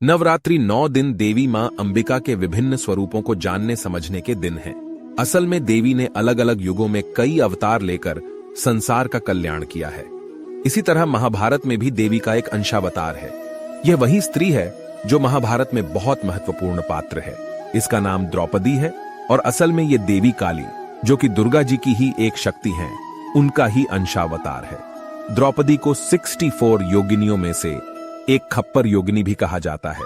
नवरात्रि 9 दिन देवी मां अंबिका के विभिन्न स्वरूपों को जानने समझने के दिन हैं। असल में देवी ने अलग अलग युगों में कई अवतार लेकर संसार का कल्याण किया है। इसी तरह महाभारत में भी देवी का एक अंशावतार है। यह वही स्त्री है जो महाभारत में बहुत महत्वपूर्ण पात्र है। इसका नाम द्रौपदी है और असल में ये देवी काली, जो कि दुर्गा जी की ही एक शक्ति हैं, उनका ही अंशावतार है। द्रौपदी को 64 योगिनियों में से एक खप्पर योगिनी भी कहा जाता है।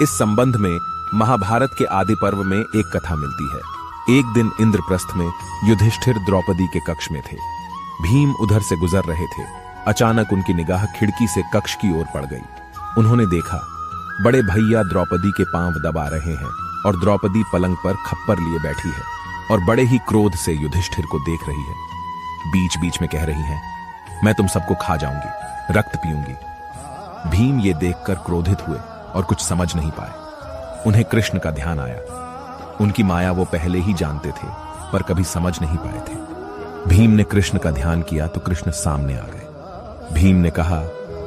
इस संबंध में महाभारत के आदि पर्व में एक कथा मिलती है। एक दिन इंद्रप्रस्थ में युधिष्ठिर द्रौपदी के कक्ष में थे। भीम उधर से गुजर रहे थे। अचानक उनकी निगाह खिड़की से कक्ष की ओर पड़ गई। उन्होंने देखा बड़े भैया द्रौपदी के पांव दबा रहे हैं और द्रौपदी पलंग पर खप्पर लिए बैठी है और बड़े ही क्रोध से युधिष्ठिर को देख रही है। बीच बीच में कह रही है, मैं तुम सबको खा जाऊंगी, रक्त पीऊंगी। भीम ये देखकर क्रोधित हुए और कुछ समझ नहीं पाए। उन्हें कृष्ण का ध्यान आया। उनकी माया वो पहले ही जानते थे, पर कभी समझ नहीं पाए थे। भीम ने कृष्ण का ध्यान किया तो कृष्ण सामने आ गए। भीम ने कहा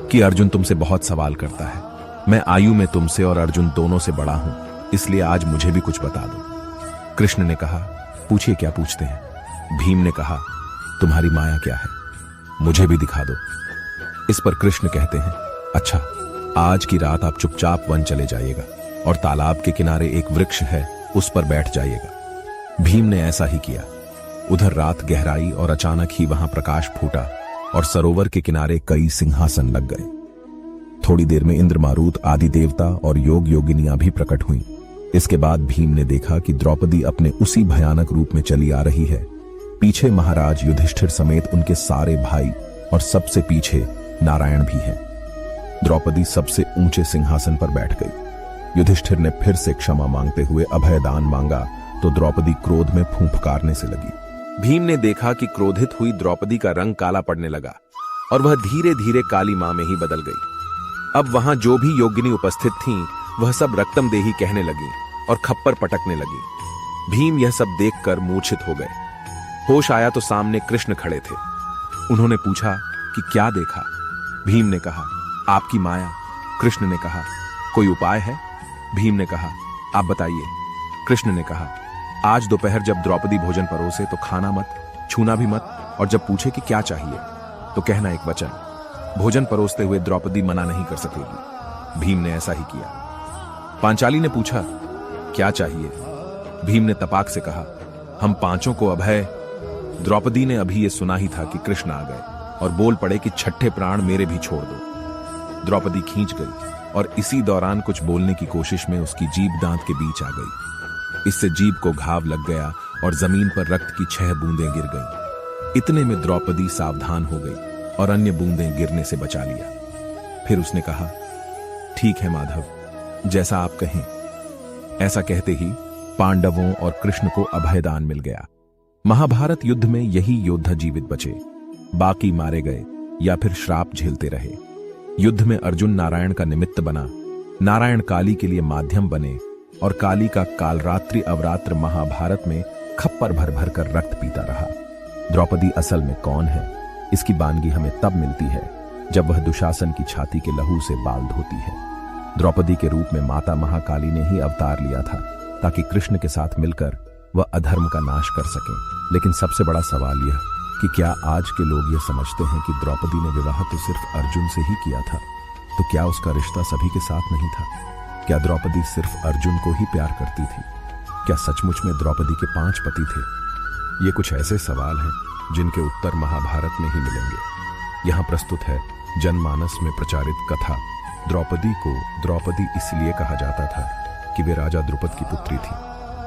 कि अर्जुन तुमसे बहुत सवाल करता है। मैं आयु में तुमसे और अर्जुन दोनों से बड़ा हूं, इसलिए आज मुझे भी कुछ बता दो। कृष्ण ने कहा, पूछिए क्या पूछते हैं। भीम ने कहा, तुम्हारी माया क्या है, मुझे भी दिखा दो। इस पर कृष्ण कहते हैं, अच्छा, आज की रात आप चुपचाप वन चले जाइएगा और तालाब के किनारे एक वृक्ष है, उस पर बैठ जाइएगा। भीम ने ऐसा ही किया। उधर रात गहराई और अचानक ही वहां प्रकाश फूटा और सरोवर के किनारे कई सिंहासन लग गए। थोड़ी देर में इंद्र, मारुत आदि देवता और योग योगिनियां भी प्रकट हुईं। इसके बाद भीम ने देखा कि द्रौपदी अपने उसी भयानक रूप में चली आ रही है। पीछे महाराज युधिष्ठिर समेत उनके सारे भाई और सबसे पीछे नारायण भी हैं। द्रौपदी सबसे ऊंचे सिंहासन पर बैठ गई। युधिष्ठिर ने फिर से क्षमा मांगते हुए अभयदान मांगा तो द्रौपदी क्रोध में फूंफकारने से लगी। भीम ने देखा कि क्रोधित हुई द्रौपदी का रंग काला पड़ने लगा और वह धीरे धीरे काली मां में ही बदल गई। अब वहां जो भी योगिनी उपस्थित थीं, वह सब रक्तम देही कहने लगी और खप्पर पटकने लगी। भीम यह सब देखकर मूर्छित हो गए। होश आया तो सामने कृष्ण खड़े थे। उन्होंने पूछा कि क्या देखा। भीम ने कहा, आपकी माया। कृष्ण ने कहा, कोई उपाय है। भीम ने कहा, आप बताइए। कृष्ण ने कहा, आज दोपहर जब द्रौपदी भोजन परोसे तो खाना मत, छूना भी मत, और जब पूछे कि क्या चाहिए तो कहना एक वचन। भोजन परोसते हुए द्रौपदी मना नहीं कर सकेगी। भीम ने ऐसा ही किया। पांचाली ने पूछा, क्या चाहिए। भीम ने तपाक से कहा, हम पांचों को अभय। द्रौपदी ने अभी यह सुना ही था कि कृष्ण आ गए और बोल पड़े कि छठे प्राण मेरे भी छोड़ दो। द्रौपदी खींच गई और इसी दौरान कुछ बोलने की कोशिश में उसकी जीभ दांत के बीच आ गई। इससे जीभ को घाव लग गया और जमीन पर रक्त की 6 बूंदें गिर गईं। इतने में द्रौपदी सावधान हो गई और अन्य बूंदें गिरने से बचा लिया। फिर उसने कहा, ठीक है माधव, जैसा आप कहें। ऐसा कहते ही पांडवों और कृष्ण को अभयदान मिल गया। महाभारत युद्ध में यही योद्धा जीवित बचे, बाकी मारे गए या फिर श्राप झेलते रहे। युद्ध में अर्जुन नारायण का निमित्त बना, नारायण काली के लिए माध्यम बने और काली का कालरात्रि अवरात्र महाभारत में खप्पर भर भर कर रक्त पीता रहा। द्रौपदी असल में कौन है, इसकी बानगी हमें तब मिलती है जब वह दुशासन की छाती के लहू से बाल धोती है। द्रौपदी के रूप में माता महाकाली ने ही अवतार लिया था ताकि कृष्ण के साथ मिलकर वह अधर्म का नाश कर सके। लेकिन सबसे बड़ा सवाल यह कि क्या आज के लोग यह समझते हैं कि द्रौपदी ने विवाह तो सिर्फ अर्जुन से ही किया था, तो क्या उसका रिश्ता सभी के साथ नहीं था? क्या द्रौपदी सिर्फ अर्जुन को ही प्यार करती थी? क्या सचमुच में द्रौपदी के 5 पति थे? ये कुछ ऐसे सवाल हैं जिनके उत्तर महाभारत में ही मिलेंगे। यहाँ प्रस्तुत है जनमानस में प्रचारित कथा। द्रौपदी को द्रौपदी इसलिए कहा जाता था कि वे राजा द्रुपद की पुत्री थी।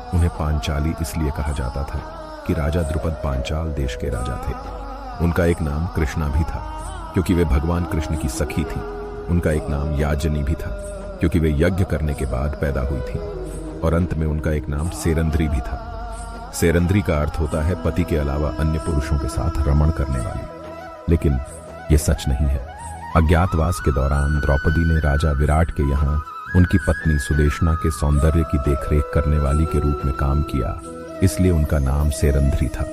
उन्हें पांचाली इसलिए कहा जाता था कि राजा द्रुपद पांचाल देश के राजा थे। उनका एक नाम कृष्णा भी था क्योंकि वे भगवान कृष्ण की सखी थी। उनका एक नाम याजनी भी था क्योंकि वे यज्ञ करने के बाद पैदा हुई थी। और अंत में उनका एक नाम सेरंध्री भी था। सेरंध्री का अर्थ होता है पति के अलावा अन्य पुरुषों के साथ रमण करने वाली। लेकिन यह सच नहीं है। अज्ञातवास के दौरान द्रौपदी ने राजा विराट के यहाँ उनकी पत्नी सुदेशना के सौंदर्य की देखरेख करने वाली के रूप में काम किया, इसलिए उनका नाम सेरंध्री था।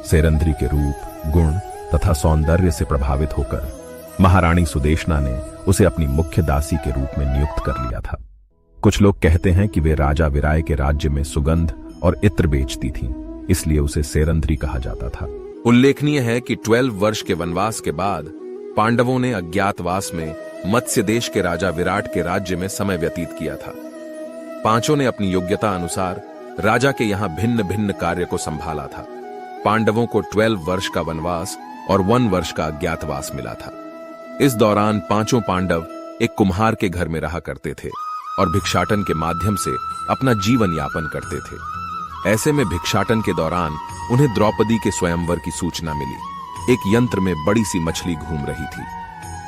सेरंध्री के रूप, गुण तथा सौंदर्य से प्रभावित होकर महारानी सुदेशना ने उसे अपनी मुख्य दासी के रूप में नियुक्त कर लिया था। कुछ लोग कहते हैं कि वे राजा विराय के राज्य में सुगंध और इत्र बेचती थीं, इसलिए उसे सेरंध्री कहा जाता था। उल्लेखनीय है कि 12 वर्ष के वनवास के बाद पांडवों ने अज्ञातवास में मत्स्य देश के राजा विराट के राज्य में समय व्यतीत किया था। पांचों ने अपनी योग्यता अनुसार राजा के यहां भिन्न भिन्न कार्य को संभाला था। पांडवों को 12 वर्ष का वनवास और 1 वर्ष का अज्ञातवास मिला था। इस दौरान पांचों पांडव एक कुम्हार के घर में रहा करते थे और भिक्षाटन के माध्यम से अपना जीवन यापन करते थे। ऐसे में भिक्षाटन के दौरान उन्हें द्रौपदी के स्वयंवर की सूचना मिली। एक यंत्र में बड़ी सी मछली घूम रही थी।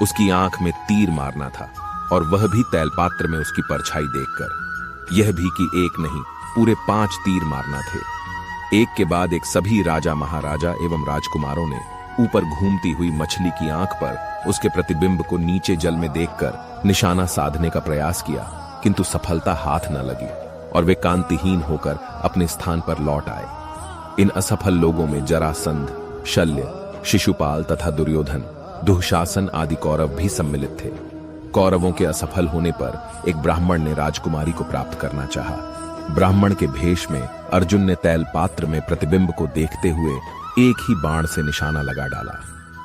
उसकी आंख में तीर मारना था और वह भी तैलपात्र में उसकी परछाई देखकर। यह भी कि एक नहीं, पूरे 5 तीर मारना थे। एक के बाद एक सभी राजा महाराजा एवं राजकुमारों ने ऊपर घूमती हुई मछली की आंख पर उसके प्रतिबिंब को नीचे जल में देखकर निशाना साधने का प्रयास किया, किंतु सफलता हाथ न लगी और वे कांतिहीन होकर अपने स्थान पर लौट आए। इन असफल लोगों में जरासंध, शल्य, शिशुपाल तथा दुर्योधन, दुःशासन आदि कौरव भी सम्मिलित थे। कौरवों के असफल होने पर एक ब्राह्मण ने राजकुमारी को प्राप्त करना चाहा। ब्राह्मण के भेष में अर्जुन ने तैल पात्र में प्रतिबिंब को देखते हुए एक ही बाण से निशाना लगा डाला।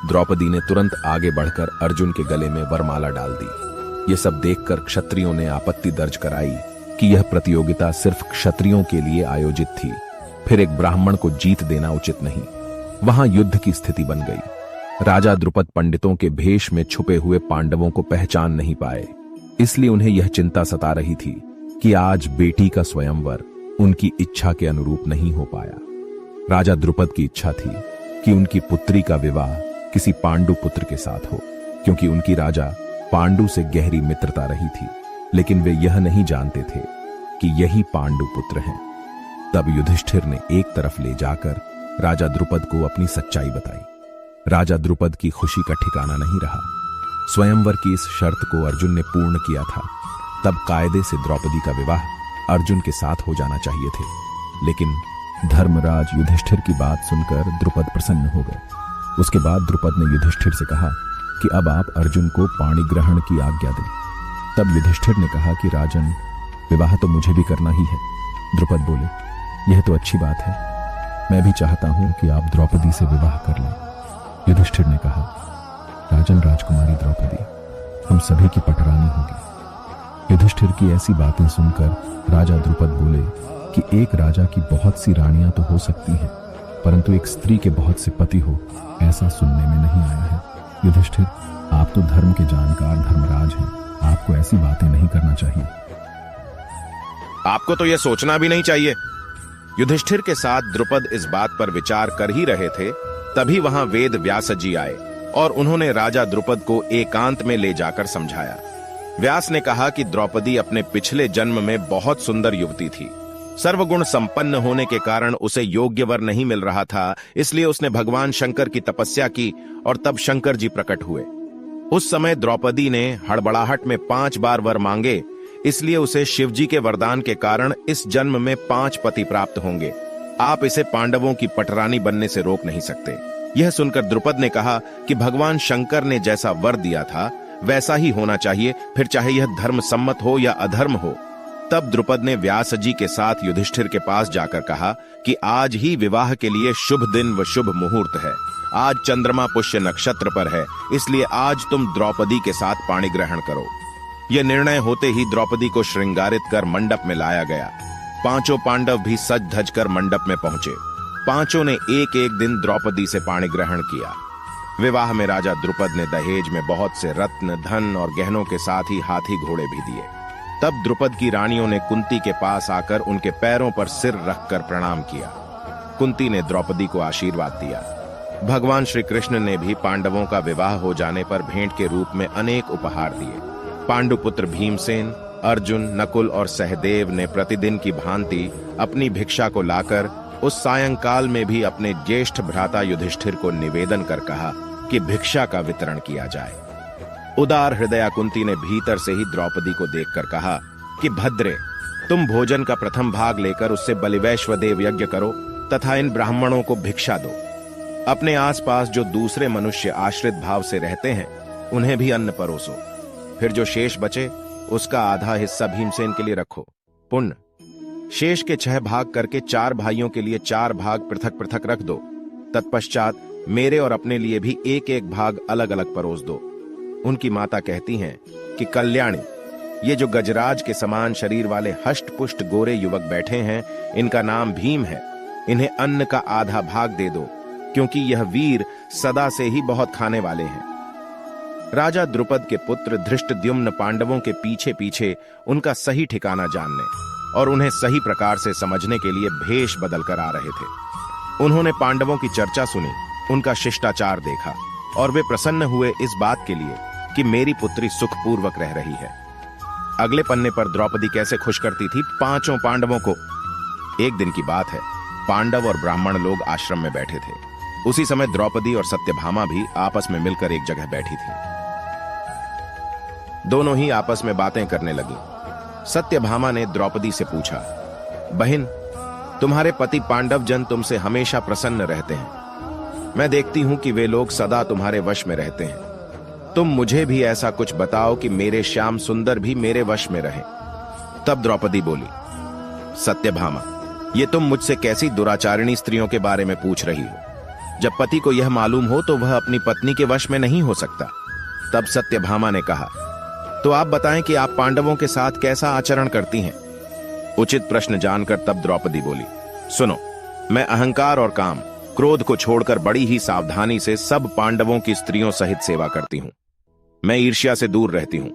द्रौपदी ने तुरंत आगे बढ़कर अर्जुन के गले में वरमाला डाल दी। ये सब देखकर क्षत्रियों ने आपत्ति दर्ज कराई कि यह प्रतियोगिता सिर्फ क्षत्रियों के लिए आयोजित थी, फिर एक ब्राह्मण को जीत देना उचित नहीं। वहां युद्ध की स्थिति बन गई। राजा द्रुपद पंडितों के भेष में छुपे हुए पांडवों को पहचान नहीं पाए, इसलिए उन्हें यह चिंता सता रही थी कि आज बेटी का स्वयंवर उनकी इच्छा के अनुरूप नहीं हो पाया। राजा द्रुपद की इच्छा थी कि उनकी पुत्री का विवाह किसी पांडु पुत्र के साथ हो, क्योंकि उनकी राजा पांडु से गहरी मित्रता रही थी, लेकिन वे यह नहीं जानते थे कि यही पांडु पुत्र हैं। तब युधिष्ठिर ने एक तरफ ले जाकर राजा द्रुपद को अपनी सच्चाई बताई। राजा द्रुपद की खुशी का ठिकाना नहीं रहा। स्वयंवर की इस शर्त को अर्जुन ने पूर्ण किया था, तब कायदे से द्रौपदी का विवाह अर्जुन के साथ हो जाना चाहिए थे। लेकिन धर्मराज युधिष्ठिर की बात सुनकर द्रुपद प्रसन्न हो गए। उसके बाद द्रुपद ने युधिष्ठिर से कहा कि अब आप अर्जुन को पाणी ग्रहण की आज्ञा दें। तब युधिष्ठिर ने कहा कि राजन, विवाह तो मुझे भी करना ही है। द्रुपद बोले, यह तो अच्छी बात है, मैं भी चाहता हूं कि आप द्रौपदी से विवाह कर लें। युधिष्ठिर ने कहा, राजन, राजकुमारी द्रौपदी हम सभी की पटरानी होगी। युधिष्ठिर की ऐसी बातें सुनकर राजा द्रुपद बोले कि एक राजा की बहुत सी रानियां तो हो सकती हैं, परंतु एक स्त्री के बहुत से पति हो, ऐसा सुनने में नहीं आया है। युधिष्ठिर, आप तो धर्म के जानकार धर्मराज हैं, आपको ऐसी बातें नहीं करना चाहिए। आपको तो यह सोचना भी नहीं चाहिए। युधिष्ठिर के साथ द्रुपद इस बात पर विचार कर ही रहे थे, तभी वहां वेद व्यास जी आए और उन्होंने राजा द्रुपद को एकांत में ले जाकर समझाया। व्यास ने कहा कि द्रौपदी अपने पिछले जन्म में बहुत सुंदर युवती थी। सर्वगुण संपन्न होने के कारण उसे योग्य वर नहीं मिल रहा था, इसलिए उसने भगवान शंकर की तपस्या की और तब शंकर जी प्रकट हुए। उस समय द्रौपदी ने हड़बड़ाहट में 5 बार वर मांगे, इसलिए उसे शिवजी के वरदान के कारण इस जन्म में 5 पति प्राप्त होंगे। आप इसे पांडवों की पटरानी बनने से रोक नहीं सकते। यह सुनकर द्रुपद ने कहा कि भगवान शंकर ने जैसा वर दिया था वैसा ही होना चाहिए, फिर चाहे यह धर्म सम्मत हो या अधर्म हो। तब द्रुपद ने व्यास जी के साथ युधिष्ठिर के पास जाकर कहा कि आज ही विवाह के लिए शुभ दिन व शुभ मुहूर्त है। आज चंद्रमा पुष्य नक्षत्र पर है, इसलिए आज तुम द्रौपदी के साथ पाणी ग्रहण करो। यह निर्णय होते ही द्रौपदी को श्रृंगारित कर मंडप में लाया गया। 5 पांडव भी सज धज कर मंडप में पहुंचे। 5 ने एक एक दिन द्रौपदी से पाणी ग्रहण किया। विवाह में राजा द्रुपद ने दहेज में बहुत से रत्न, धन और गहनों के साथ ही हाथी घोड़े भी दिए। तब द्रुपद की रानियों ने कुंती के पास आकर उनके पैरों पर सिर रखकर प्रणाम किया। कुंती ने द्रौपदी को आशीर्वाद दिया। भगवान श्री कृष्ण ने भी पांडवों का विवाह हो जाने पर भेंट के रूप में अनेक उपहार दिए। पांडुपुत्र भीमसेन, अर्जुन, नकुल और सहदेव ने प्रतिदिन की भांति अपनी भिक्षा को लाकर उस सायंकाल में भी अपने ज्येष्ठ भ्राता युधिष्ठिर को निवेदन कर कहा कि भिक्षा का वितरण किया जाए। उदार हृदया कुंती ने भीतर से ही द्रौपदी को देखकर कहा कि भद्रे, तुम भोजन का प्रथम भाग लेकर उससे बलिवैश्वदेव यज्ञ करो तथा इन ब्राह्मणों को भिक्षा दो। अपने आसपास जो दूसरे मनुष्य आश्रित भाव से रहते हैं उन्हें भी अन्न परोसो। फिर जो शेष बचे उसका आधा हिस्सा भीमसेन के लिए रखो। पुण्य। शेष के 6 भाग करके 4 भाइयों के लिए 4 भाग पृथक पृथक रख दो। तत्पश्चात मेरे और अपने लिए भी एक एक भाग अलग अलग परोस दो। उनकी माता कहती हैं कि कल्याणी, ये जो गजराज के समान शरीर वाले हष्ट पुष्ट गोरे युवक बैठे हैं, इनका नाम भीम है। इन्हें अन्न का आधा भाग दे दो, क्योंकि यह वीर सदा से ही बहुत खाने वाले हैं। राजा द्रुपद के पुत्र धृष्टद्युम्न पांडवों के पीछे पीछे उनका सही ठिकाना जानने और उन्हें सही प्रकार से समझने के लिए भेष बदलकर आ रहे थे। उन्होंने पांडवों की चर्चा सुनी, उनका शिष्टाचार देखा और वे प्रसन्न हुए इस बात के लिए कि मेरी पुत्री सुखपूर्वक रह रही है। अगले पन्ने पर द्रौपदी कैसे खुश करती थी 5 पांडवों को। एक दिन की बात है, पांडव और ब्राह्मण लोग आश्रम में बैठे थे। उसी समय द्रौपदी और सत्यभामा भी आपस में मिलकर एक जगह बैठी थी। दोनों ही आपस में बातें करने लगी। सत्यभामा ने द्रौपदी से पूछा, बहन, तुम्हारे पति पांडव जन तुमसे हमेशा प्रसन्न रहते हैं। मैं देखती हूं कि वे लोग सदा तुम्हारे वश में रहते हैं। तुम मुझे भी ऐसा कुछ बताओ कि मेरे श्याम सुंदर भी मेरे वश में रहे। तब द्रौपदी बोली, सत्यभामा, ये तुम मुझसे कैसी दुराचारिणी स्त्रियों के बारे में पूछ रही हो? जब पति को यह मालूम हो तो वह अपनी पत्नी के वश में नहीं हो सकता। तब सत्यभामा ने कहा, तो आप बताएं कि आप पांडवों के साथ कैसा आचरण करती हैं? उचित प्रश्न जानकर तब द्रौपदी बोली, सुनो, मैं अहंकार और काम क्रोध को छोड़कर बड़ी ही सावधानी से सब पांडवों की स्त्रियों सहित सेवा करती हूं। मैं ईर्ष्या से दूर रहती हूं,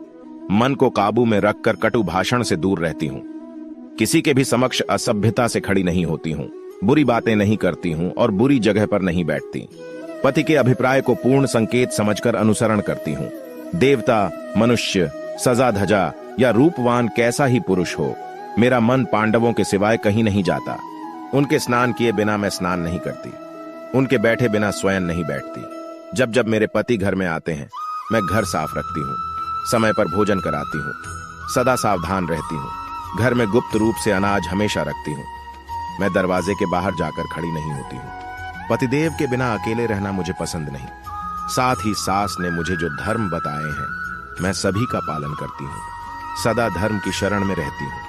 मन को काबू में रखकर कटु भाषण से दूर रहती हूं, किसी के भी समक्ष असभ्यता से खड़ी नहीं होती हूं, बुरी बातें नहीं करती हूं और बुरी जगह पर नहीं बैठती। पति के अभिप्राय को पूर्ण संकेत समझकर अनुसरण करती हूं। देवता, मनुष्य, सजा धजा या रूपवान कैसा ही पुरुष हो, मेरा मन पांडवों के सिवाय कहीं नहीं जाता। उनके स्नान किए बिना मैं स्नान नहीं करती, उनके बैठे बिना स्वयं नहीं बैठती। जब जब मेरे पति घर में आते हैं, मैं घर साफ रखती हूँ, समय पर भोजन कराती हूँ, सदा सावधान रहती हूँ। घर में गुप्त रूप से अनाज हमेशा रखती हूँ। मैं दरवाजे के बाहर जाकर खड़ी नहीं होती हूँ। पतिदेव के बिना अकेले रहना मुझे पसंद नहीं। साथ ही सास ने मुझे जो धर्म बताए हैं, मैं सभी का पालन करती हूँ। सदा धर्म की शरण में रहती हूँ।